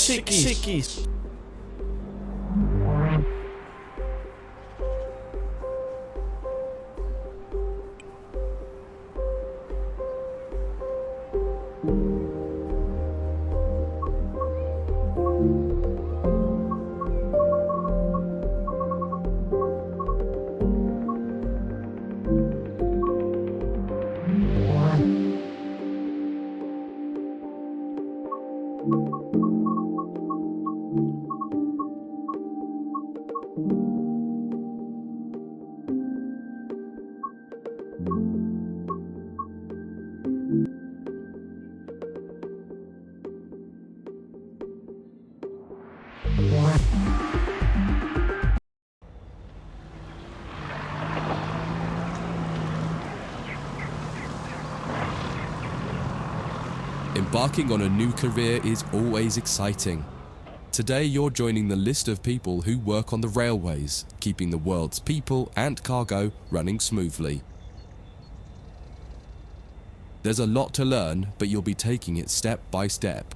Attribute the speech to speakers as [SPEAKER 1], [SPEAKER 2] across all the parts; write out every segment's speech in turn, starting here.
[SPEAKER 1] chiquis.
[SPEAKER 2] Embarking on a new career is always exciting. Today you're joining the list of people who work on the railways, keeping the world's people and cargo running smoothly. There's a lot to learn, but you'll be taking it step by step.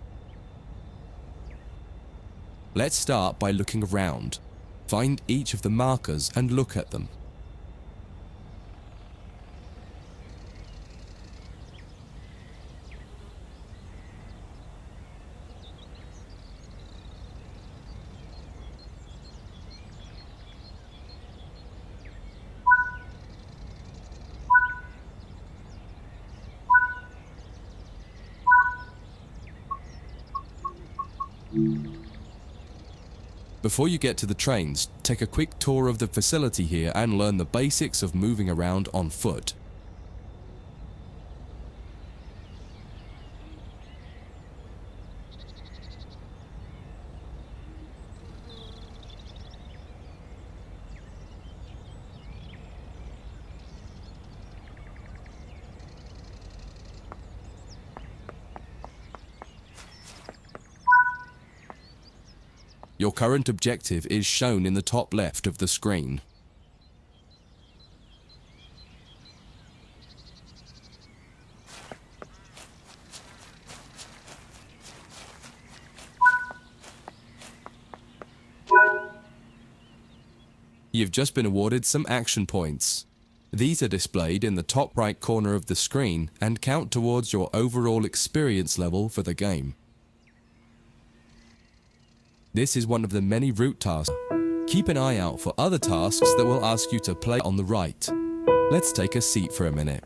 [SPEAKER 2] Let's start by looking around. Find each of the markers and look at them. Before you get to the trains, take a quick tour of the facility here and learn the basics of moving around on foot. Your current objective is shown in the top left of the screen. You've just been awarded some action points. These are displayed in the top right corner of the screen and count towards your overall experience level for the game. This is one of the many route tasks. Keep an eye out for other tasks that will ask you to play on the right. Let's take a seat for a minute.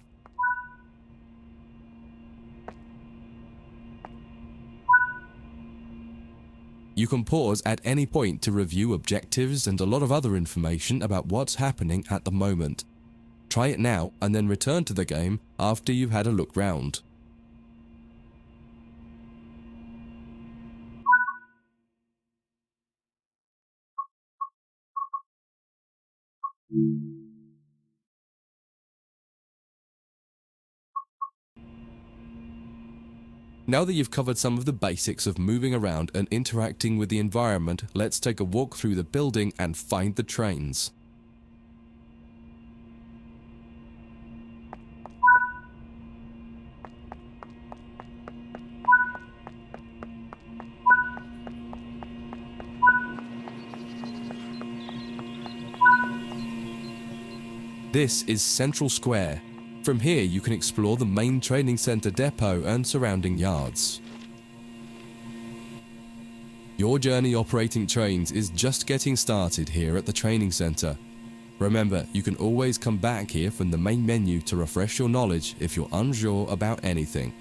[SPEAKER 2] You can pause at any point to review objectives and a lot of other information about what's happening at the moment. Try it now and then return to the game after you've had a look round. Now that you've covered some of the basics of moving around and interacting with the environment, let's take a walk through the building and find the trains. This is Central Square. From here you can explore the main training centre depot and surrounding yards. Your journey operating trains is just getting started here at the training centre. Remember, you can always come back here from the main menu to refresh your knowledge if you're unsure about anything.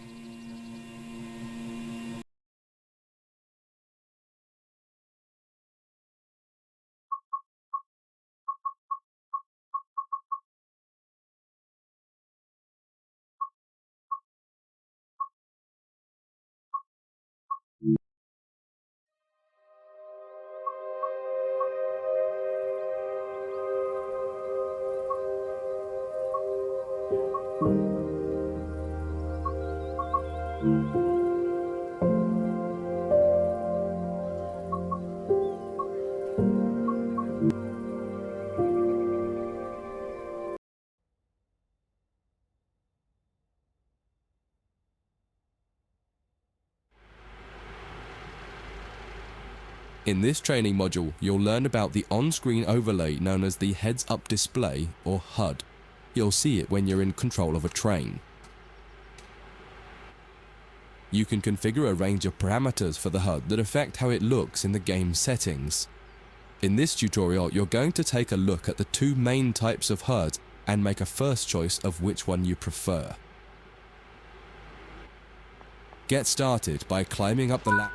[SPEAKER 2] In this training module, you'll learn about the on-screen overlay known as the heads-up display or HUD. You'll see it when you're in control of a train. You can configure a range of parameters for the HUD that affect how it looks in the game settings. In this tutorial, you're going to take a look at the two main types of HUD and make a first choice of which one you prefer. Get started by climbing up the ladder.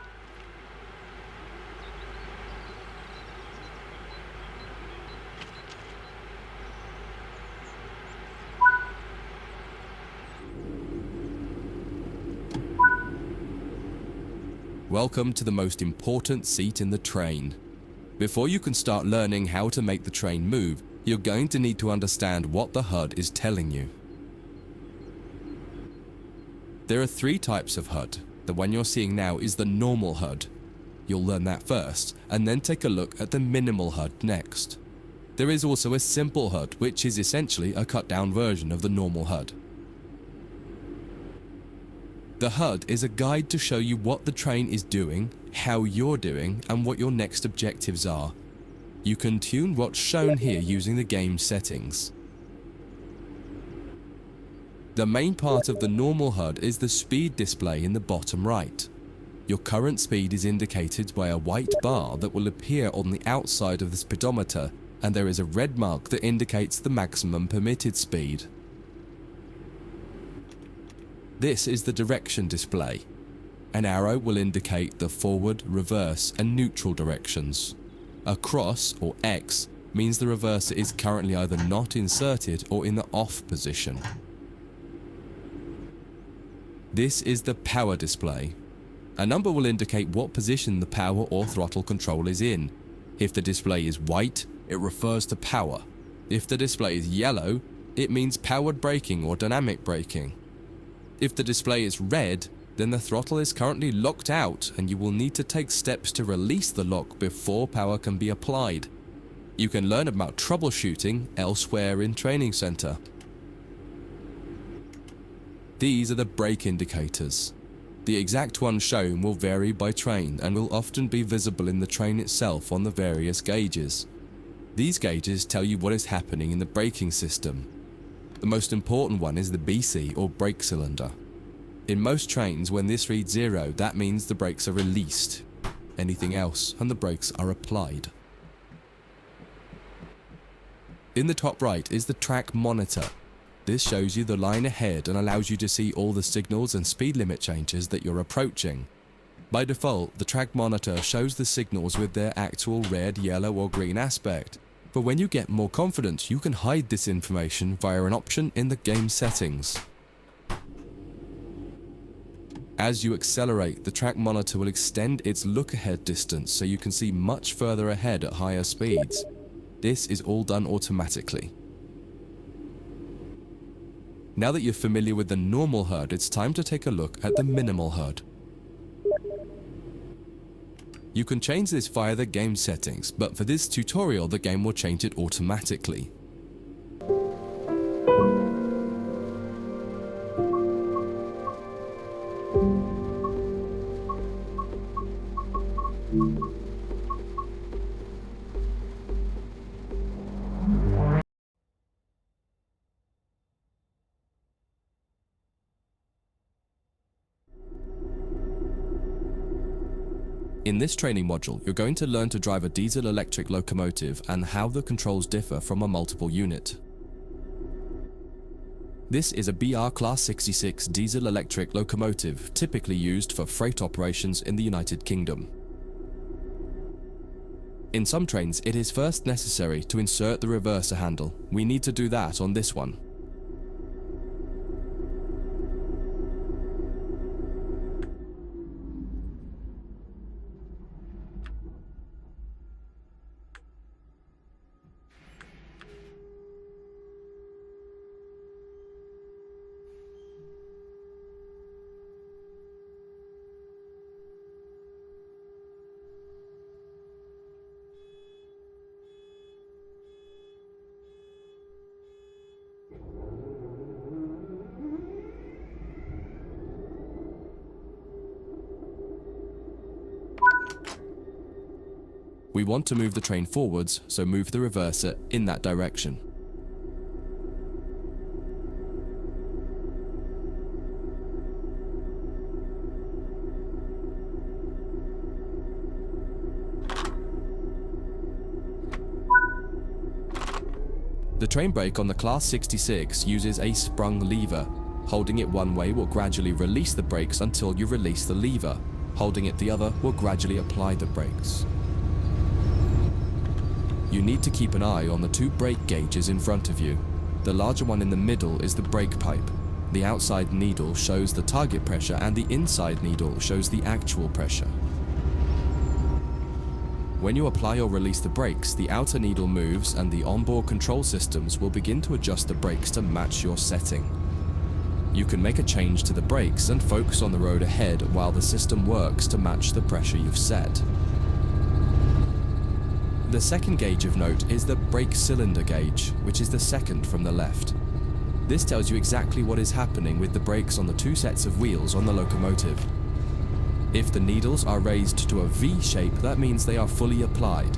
[SPEAKER 2] Welcome to the most important seat in the train. Before you can start learning how to make the train move, you're going to need to understand what the HUD is telling you. There are three types of HUD. The one you're seeing now is the normal HUD. You'll learn that first, and then take a look at the minimal HUD next. There is also a simple HUD, which is essentially a cut-down version of the normal HUD. The HUD is a guide to show you what the train is doing, how you're doing, and what your next objectives are. You can tune what's shown here using the game settings. The main part of the normal HUD is the speed display in the bottom right. Your current speed is indicated by a white bar that will appear on the outside of the speedometer, and there is a red mark that indicates the maximum permitted speed. This is the direction display. An arrow will indicate the forward, reverse, and neutral directions. A cross, or X, means the reverser is currently either not inserted or in the off position. This is the power display. A number will indicate what position the power or throttle control is in. If the display is white, it refers to power. If the display is yellow, it means powered braking or dynamic braking. If the display is red, then the throttle is currently locked out and you will need to take steps to release the lock before power can be applied. You can learn about troubleshooting elsewhere in Training Center. These are the brake indicators. The exact one shown will vary by train and will often be visible in the train itself on the various gauges. These gauges tell you what is happening in the braking system. The most important one is the BC or brake cylinder. In most trains, when this reads 0, that means the brakes are released. Anything else and the brakes are applied. In the top right is the track monitor. This shows you the line ahead and allows you to see all the signals and speed limit changes that you're approaching. By default, the track monitor shows the signals with their actual red, yellow or green aspect. But when you get more confident, you can hide this information via an option in the game settings. As you accelerate, the track monitor will extend its look-ahead distance so you can see much further ahead at higher speeds. This is all done automatically. Now that you're familiar with the normal HUD, it's time to take a look at the minimal HUD. You can change this via the game settings, but for this tutorial the game will change it automatically. In this training module, you're going to learn to drive a diesel-electric locomotive and how the controls differ from a multiple unit. This is a BR Class 66 diesel-electric locomotive typically used for freight operations in the United Kingdom. In some trains, it is first necessary to insert the reverser handle. We need to do that on this one. We want to move the train forwards, so move the reverser in that direction. The train brake on the Class 66 uses a sprung lever. Holding it one way will gradually release the brakes until you release the lever. Holding it the other will gradually apply the brakes. You need to keep an eye on the two brake gauges in front of you. The larger one in the middle is the brake pipe. The outside needle shows the target pressure and the inside needle shows the actual pressure. When you apply or release the brakes, the outer needle moves and the onboard control systems will begin to adjust the brakes to match your setting. You can make a change to the brakes and focus on the road ahead while the system works to match the pressure you've set. The second gauge of note is the brake cylinder gauge, which is the second from the left. This tells you exactly what is happening with the brakes on the two sets of wheels on the locomotive. If the needles are raised to a V shape, that means they are fully applied.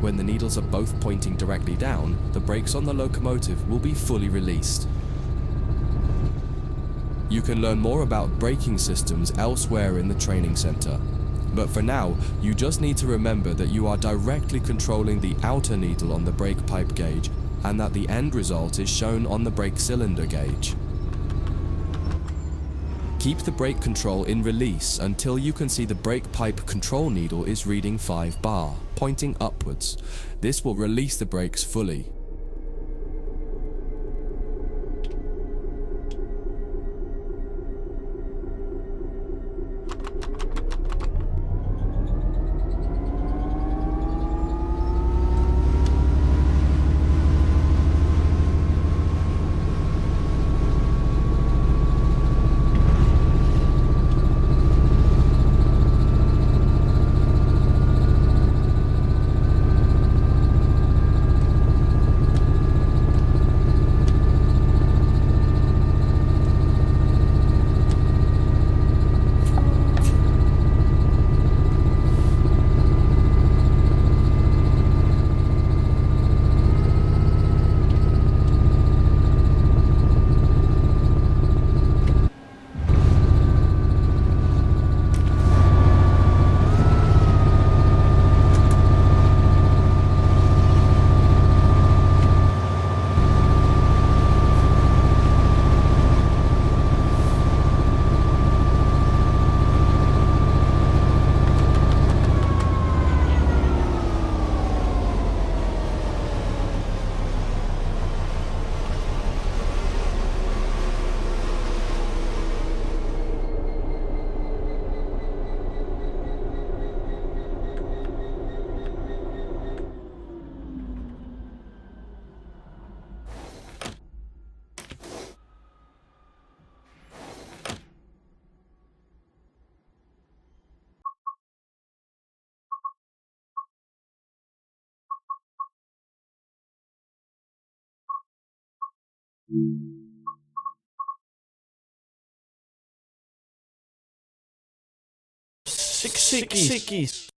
[SPEAKER 2] When the needles are both pointing directly down, the brakes on the locomotive will be fully released. You can learn more about braking systems elsewhere in the training center. But for now, you just need to remember that you are directly controlling the outer needle on the brake pipe gauge and that the end result is shown on the brake cylinder gauge. Keep the brake control in release until you can see the brake pipe control needle is reading 5 bar, pointing upwards. This will release the brakes fully.
[SPEAKER 1] Sikkies.